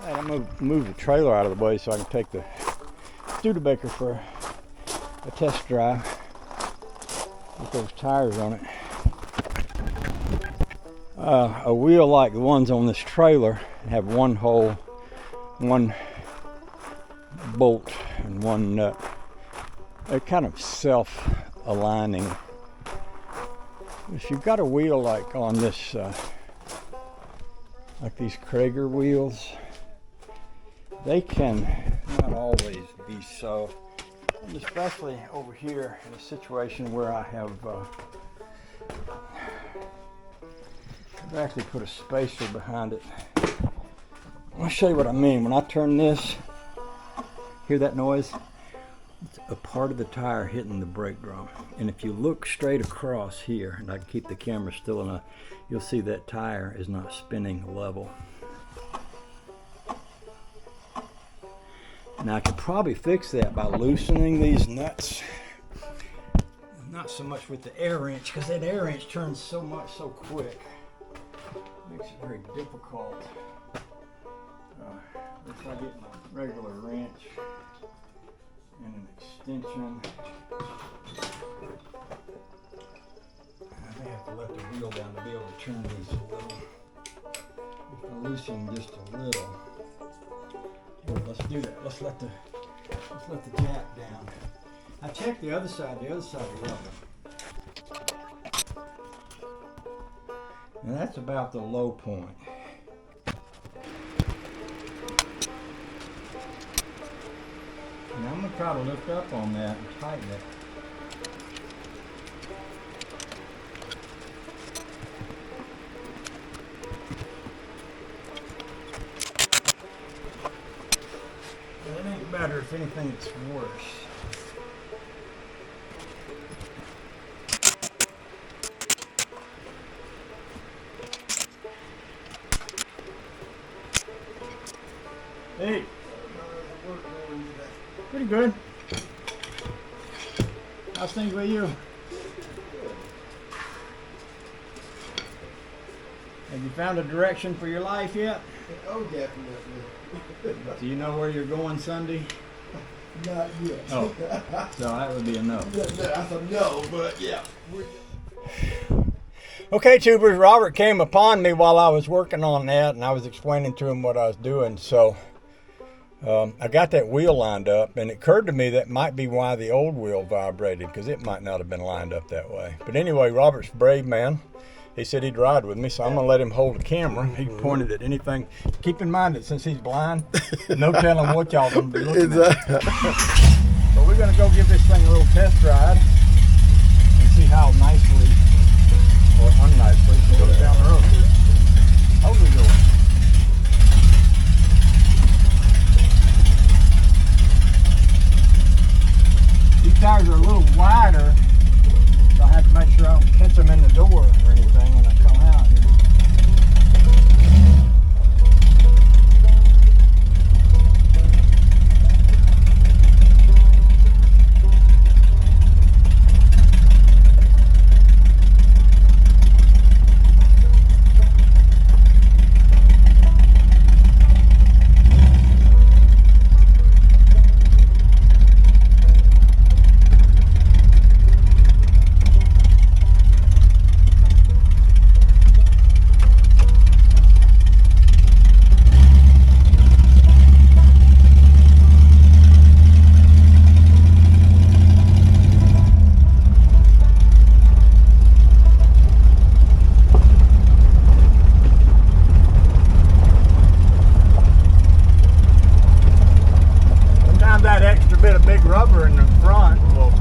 Alright, I'm going to move the trailer out of the way so I can take the Studebaker for a test drive with those tires on it. A wheel like the ones on this trailer have one hole, one bolt, and one nut. They're kind of self-aligning. If you've got a wheel like on this, like these Cragar wheels, they can not always be so. And especially over here in a situation where I have I've actually put a spacer behind it. I'll show you what I mean. When I turn this, hear that noise? It's a part of the tire hitting the brake drum. And if you look straight across here, and I can keep the camera still enough, you'll see that tire is not spinning level. Now I could probably fix that by loosening these nuts. Not so much with the air wrench, because that air wrench turns so quick. Makes it very difficult. If I get my regular wrench and an extension, I may have to let the wheel down to be able to turn these a little. If I loosen just a little. Let's do that. Let's let the jack down. I checked the other side is rubber. And that's about the low point. Now I'm going to try to lift up on that and tighten it. It ain't better. If anything, it's worse. Hey, pretty good. How's things with you? Have you found a direction for your life yet? Oh, definitely. Do you know where you're going Sunday? Not yet. Oh, so that would be a no. I said no, but yeah. Okay, tubers, Robert came upon me while I was working on that, and I was explaining to him what I was doing. So I got that wheel lined up, and it occurred to me that might be why the old wheel vibrated, because it might not have been lined up that way. But anyway, Robert's a brave man. He said he'd ride with me, so I'm going to let him hold the camera. He pointed at anything. Keep in mind that since he's blind, no telling what y'all going to be looking at. So we're going to go give this thing a little test ride and see how nicely or unnicely it goes down the road. How's we going? These tires are a little wider, so I have to make sure I don't catch them in the door or anything when I come out here. Rubber in the front will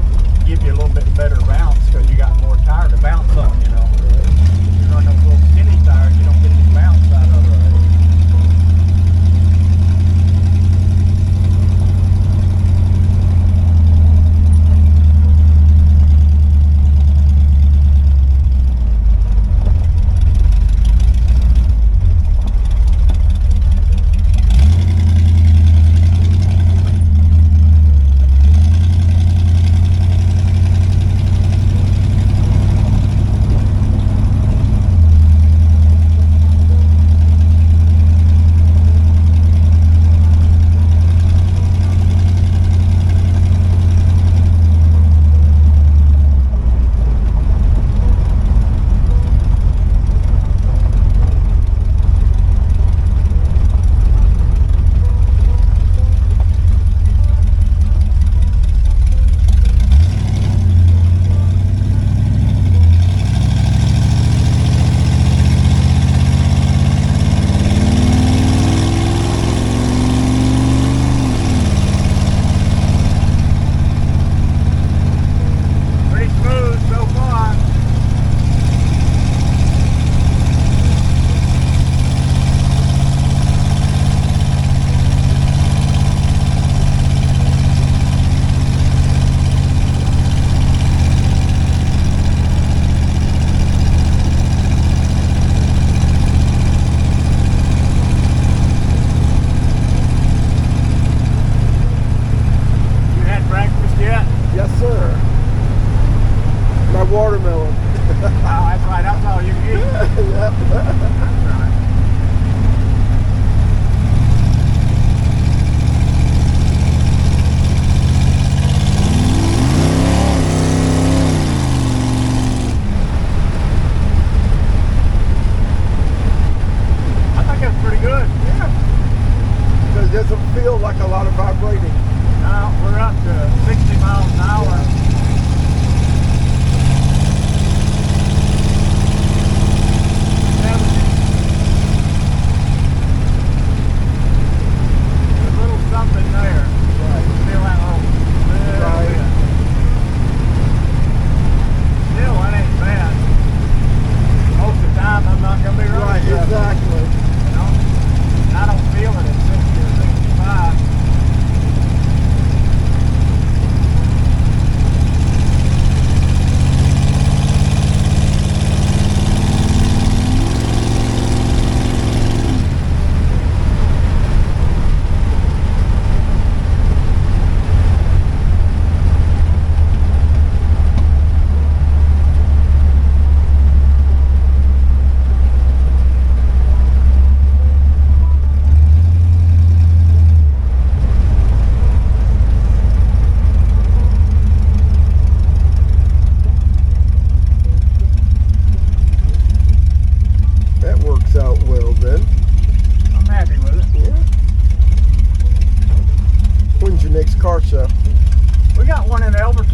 give you a little bit better bounce because you got more tire to bounce on, you know. If you run those little skinny tires, you don't get any bounce out of it.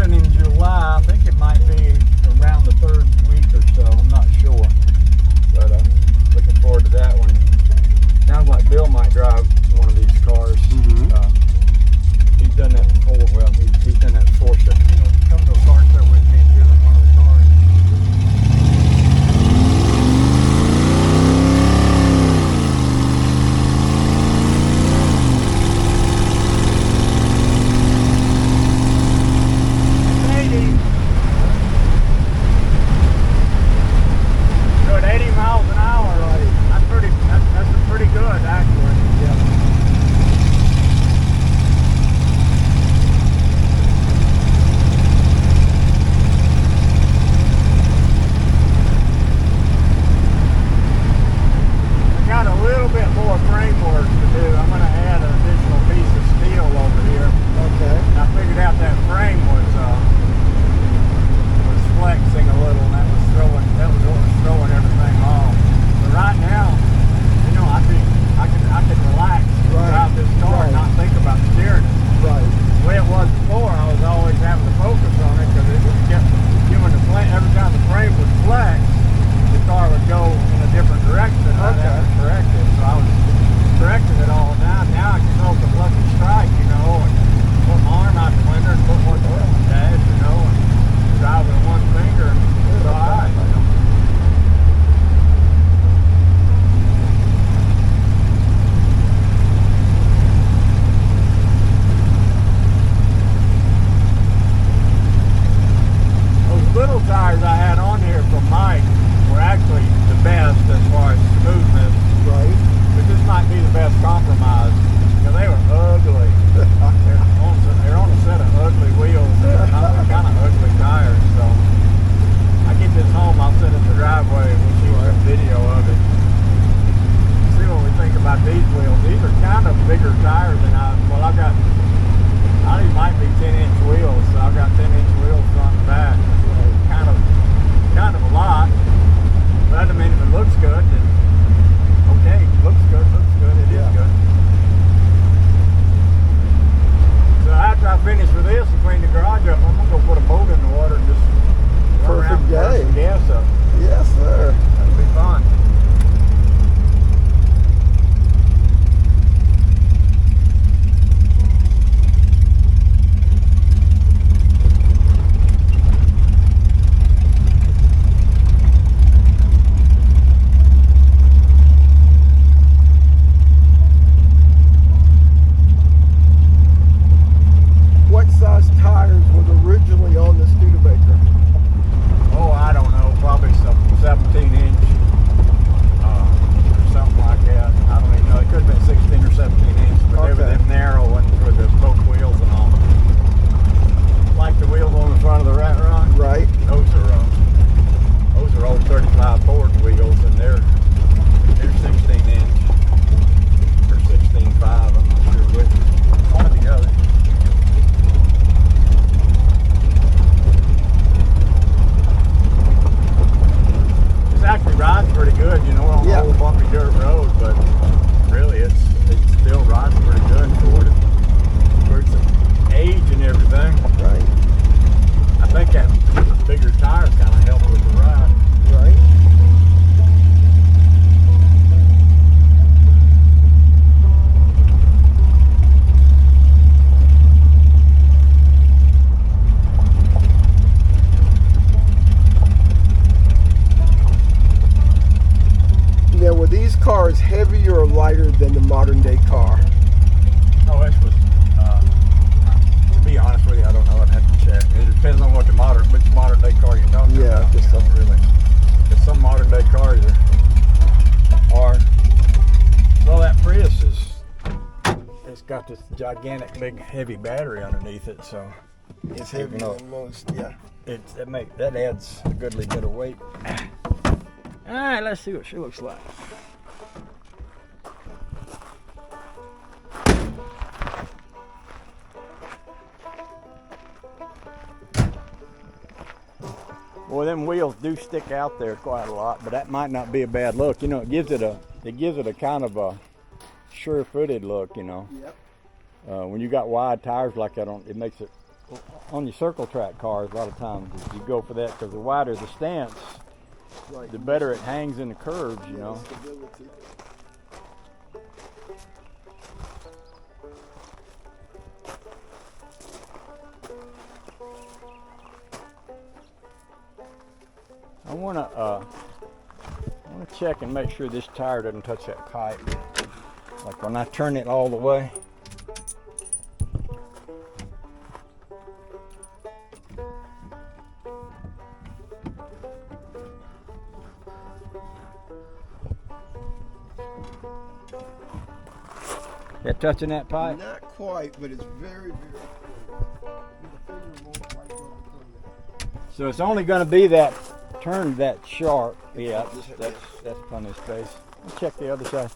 leaving in July. I think it might be around the 3rd week or so. I'm not sure. But looking forward to that one. Sounds like Bill might drive one of these cars. He's done that before. Well, he's done that before. So, come to a car show with me and give him one of the cars. Good, 80 miles an hour. That's pretty good, actually. Yeah. I got a little bit more framework to do. I'm going to add an additional piece of steel over here. Okay. And I figured out that frame was flexing a little, and that was what was throwing everything off. But right now, I can relax, drive this car, and not think about steering it. Right. The way it was before, I was always having to focus on it because it kept giving the frame. Every time the frame would flex, the car would go in a different direction. I'd have to correct it. So I was correcting it all the time. Now I can throw some lucky strike, and put my arm out the window and put one foot on the dash, and drive with one finger, and it's all right. Little tires I had on here from Mike were actually the best as far as smoothness. Right. But this might be the best compromise. They were ugly. They're on a set of ugly wheels and kind of ugly tires. So I get this home, I'll sit in the driveway and we'll shoot a video of it. See what we think about these wheels. These are kind of bigger tires than these might be 10-inch wheels, so I've got 10-inch wheels front and back. Kind of a lot, but I mean, if it looks good, then okay, looks good, it is good. So after I finish with this and clean the garage up, I'm gonna go put a boat in the water and just run around and burn some gas up. Yes, sir. That'll be fun. What size tires was originally on the Studebaker? Oh, I don't know, probably some 17-inch or something like that. I don't even know. It could have been 16 or 17 inch, but they were them narrow ones with the spoke wheels and all. Like the wheels on the front of the rat rod. Right. Those are old 35 Ford wheels, and they're 16 inch or 16.5. I'm not sure which. One or the other. Actually rides pretty good, on the old bumpy dirt road, but really it still rides pretty good for its age and everything. Right. I think that bigger tires kind of help with the ride. Right. Now, were these cars heavier or lighter than the modern day car? Oh, this was, to be honest with you, I don't know. I'd have to check. It depends on which modern day car you're talking about. Yeah, just don't really. Because some modern day cars are, well, that Prius it's got this gigantic, big, heavy battery underneath it, so It's heavier than most, yeah. That adds a goodly bit of weight. All right, let's see what she looks like. Boy, them wheels do stick out there quite a lot, but that might not be a bad look. It gives it a kind of a sure-footed look. Yep. When you got wide tires like that on, it makes it on your circle track cars, a lot of times you go for that because the wider the stance, Right. the better it hangs in the curves, you Yeah, know. stability. I want to check and make sure this tire doesn't touch that pipe. Like when I turn it all the way. That touching that pipe? Not quite, but it's very, very close. The finger won't quite go between that. So it's only going to be that turned that sharp. Yeah, that's plenty of space. Let's check the other side.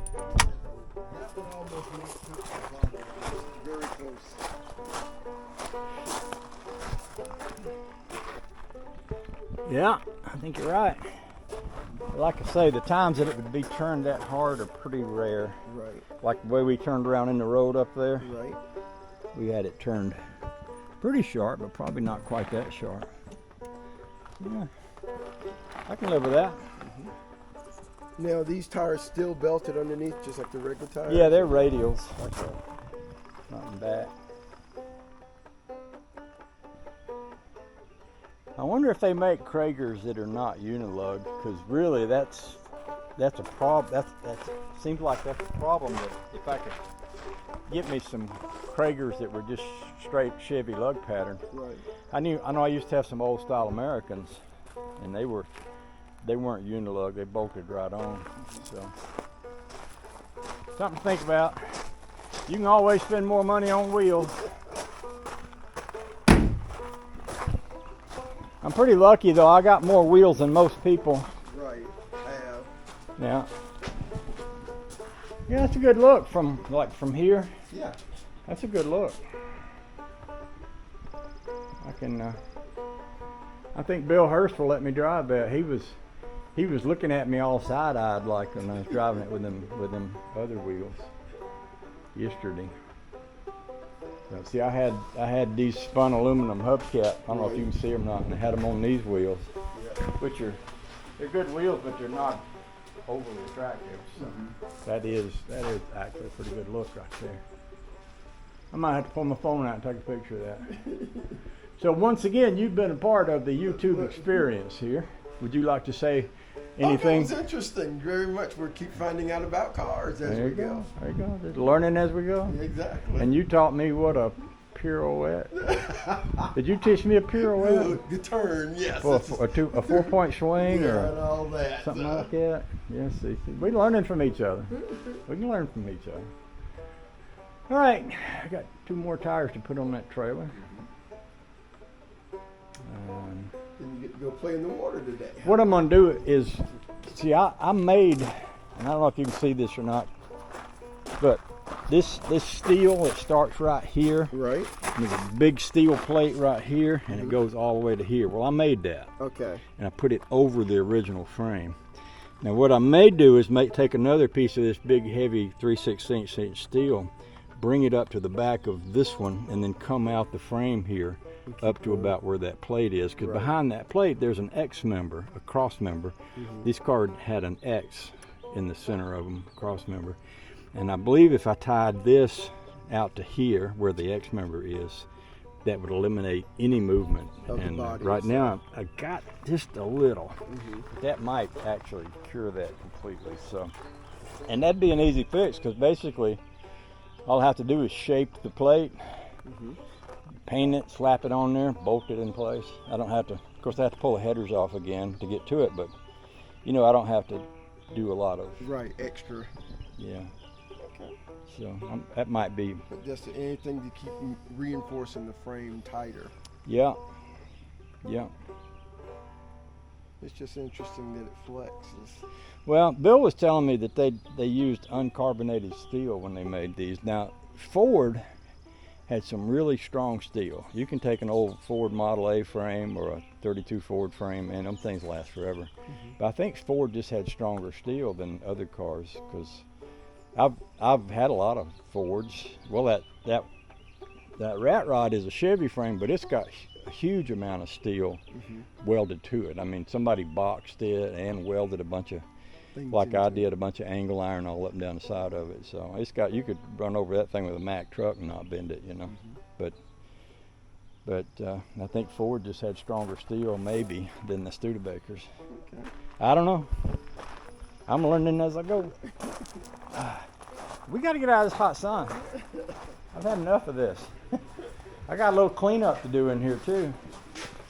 That one almost makes it very close. Yeah, I think you're right. Like I say, the times that it would be turned that hard are pretty rare. Right. Like the way we turned around in the road up there, Right. we had it turned pretty sharp, but probably not quite that sharp. Yeah, I can live with that. Now, are these tires still belted underneath, just like the regular tires? Yeah, they're radials, Okay. not in back. I wonder if they make Cragars that are not unilug, because really that's a problem. That seems like that's a problem. That if I could get me some Cragars that were just straight Chevy lug pattern. Right. I know I used to have some old style Americans, and they weren't unilug. They bolted right on. So something to think about. You can always spend more money on wheels. I'm pretty lucky though. I got more wheels than most people. Right. I have. Yeah. Yeah, that's a good look from here. Yeah. That's a good look. I think Bill Hurst will let me drive that. He was looking at me all side-eyed like when I was driving it with them other wheels yesterday. So, see, I had these spun aluminum hubcap. I don't know if you can see them or not, and I had them on these wheels, which they're good wheels, but they're not overly attractive. So that is actually a pretty good look right there. I might have to pull my phone out and take a picture of that. So once again, you've been a part of the YouTube experience here. Would you like to say anything? Oh, it was interesting, very much. We keep finding out about cars as we go. There you go. Just learning as we go. Exactly. And you taught me what a pirouette. Did you teach me a pirouette? The turn, yes. For a 4-point swing Yeah, or and all that. something like that? Yes, see, we're learning from each other. We can learn from each other. All right, I got 2 more tires to put on that trailer. Then you get to go play in the water today. What I'm gonna do is, see, I made, and I don't know if you can see this or not, but this steel, it starts right here. Right. And there's a big steel plate right here, and it goes all the way to here. Well, I made that. Okay. And I put it over the original frame. Now what I may do is take another piece of this big heavy 3/16 inch steel, bring it up to the back of this one, and then come out the frame here up to about where that plate is, because behind that plate there's an X member, a cross member. This car had an X in the center of them, cross member, and I believe if I tied this out to here where the X member is, that would eliminate any movement. And right now I got just a little. That might actually cure that completely. So, and that'd be an easy fix, because basically all I have to do is shape the plate, paint it, slap it on there, bolt it in place. I don't have to, of course I have to pull the headers off again to get to it, but I don't have to do a lot of extra. Yeah. So that might be. But just anything to keep reinforcing the frame tighter. Yeah. It's just interesting that it flexes. Well, Bill was telling me that they used uncarbonated steel when they made these. Now, Ford had some really strong steel. You can take an old Ford Model A frame or a 32 Ford frame, and them things last forever. Mm-hmm. But I think Ford just had stronger steel than other cars, because I've had a lot of Fords. Well, that rat rod is a Chevy frame, but it's got a huge amount of steel welded to it. I mean, somebody boxed it and welded a bunch of, like I did, a bunch of angle iron all up and down the side of it. So it's got, you could run over that thing with a Mack truck and not bend it, you know. But I think Ford just had stronger steel maybe than the Studebakers. Okay. I don't know. I'm learning as I go. We got to get out of this hot sun. I've had enough of this. I got a little cleanup to do in here too.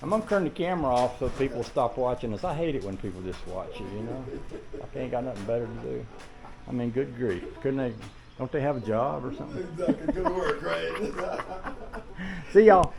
I'm gonna turn the camera off so people stop watching us. I hate it when people just watch you know. I ain't got nothing better to do. I mean, good grief. Couldn't they, don't they have a job or something? Exactly, good work, right? See y'all.